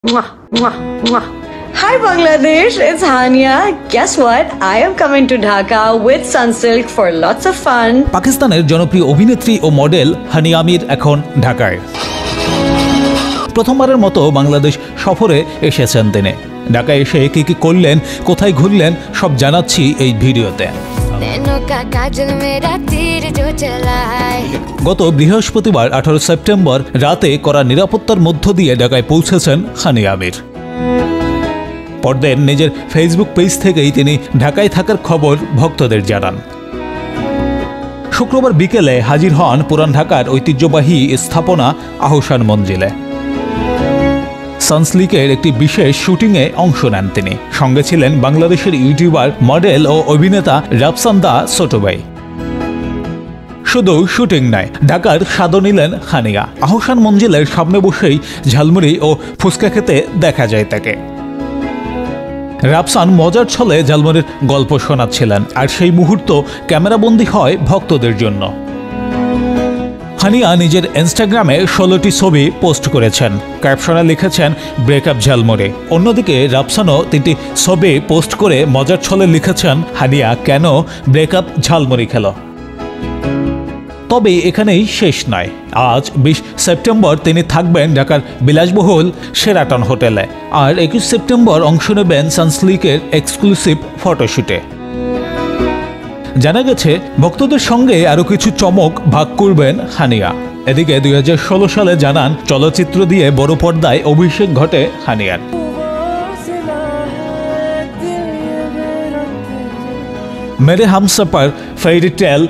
Mwah, mwah, mwah. Hi Bangladesh, it's Hania. Guess what? I am coming to Dhaka with Sunsilk for lots of fun. পাকিস্তানের জনপ্রিয় অভিনেত্রী ও model হানি আমির এখন ঢাকায়। প্রথমবারের মতো বাংলাদেশ সফরে এসেছেন তিনি। ঢাকায় এসে কি করলেন, কোথায় ঘুরলেন সব জানাচ্ছি এই ভিডিওতে। গত বৃহস্পতিবার 18 সেপ্টেম্বর রাতে কড়া নিরাপত্তার মধ্য দিয়ে ঢাকায় পৌঁছেছেন হানি আমির। পরদিন নিজের ফেসবুক পেজ থেকেই তিনি ঢাকায় থাকার খবর ভক্তদের জানান। শুক্রবার বিকেলে হাজির হন পুরান ঢাকার ঐতিহ্যবাহী স্থাপনা আহসান মঞ্জিলে। সানসিল্কের একটি বিশেষ শুটিংয়ে অংশ নেন তিনি। সঙ্গে ছিলেন বাংলাদেশের ইউটিউবার, মডেল ও অভিনেতা রাফসান দা ছোট ভাই। শুধু শুটিং নয়, ঢাকার স্বাদও নিলেন হানিয়া। আহসান মঞ্জিলের সামনে বসেই ঝালমুড়ি ও ফুচকা খেতে দেখা যায় তাকে। রাফসান মজার ছলে ঝালমুড়ির গল্প শোনাচ্ছিলেন, আর সেই মুহূর্ত ক্যামেরাবন্দি হয় ভক্তদের জন্য। হানিয়া নিজের ইনস্টাগ্রামে 16টি ছবি পোস্ট করেছেন। ক্যাপশনে লিখেছেন ব্রেকআপ ঝালমুড়ি। অন্যদিকে রাফসানও 3টি ছবি পোস্ট করে মজার ছলে লিখেছেন হানিয়া কেন ব্রেকআপ ঝালমুড়ি খেল। তবে এখানেই শেষ নয়। আজ 20 সেপ্টেম্বর তিনি থাকবেন ঢাকার বিলাসবহুল শেরাটন হোটেলে, আর 21 সেপ্টেম্বর অংশ নেবেন সানসিল্কের এক্সক্লুসিভ ফটোশুটে। জানা গেছে ভক্তদের সঙ্গে আরও কিছু চমক ভাগ করবেন হানিয়া। এদিকে 2016 সালে জানান চলচ্চিত্র দিয়ে বড় পর্দায় অভিষেক ঘটে হানিয়ার। মেরে হামসফর, ফেয়ারি টেল,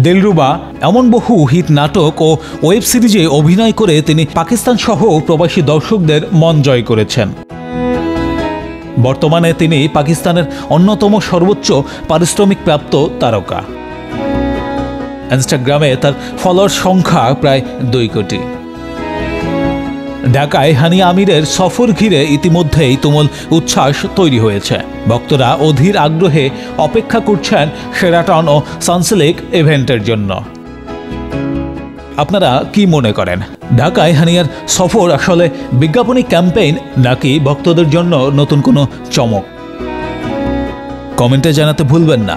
দিলরুবা এমন বহু হিট নাটক ও ওয়েব সিরিজে অভিনয় করে তিনি পাকিস্তান সহ প্রবাসী দর্শকদের মন জয় করেছেন। বর্তমানে তিনি পাকিস্তানের অন্যতম সর্বোচ্চ পারিশ্রমিক প্রাপ্ত তারকা। ইনস্টাগ্রামে তার ফলোয়ার সংখ্যা প্রায় 2 কোটি। ঢাকায় হানি আমিরের সফর ঘিরে ইতিমধ্যেই তুমুল উচ্ছ্বাস তৈরি হয়েছে। ভক্তরা অধীর আগ্রহে অপেক্ষা করছেন শেরাটন ও সানসিল্ক ইভেন্টের জন্য। আপনারা কি মনে করেন, ঢাকায় হানিয়ার সফর আসলে বিজ্ঞাপনী ক্যাম্পেইন নাকি ভক্তদের জন্য নতুন কোনো চমক? কমেন্টে জানাতে ভুলবেন না।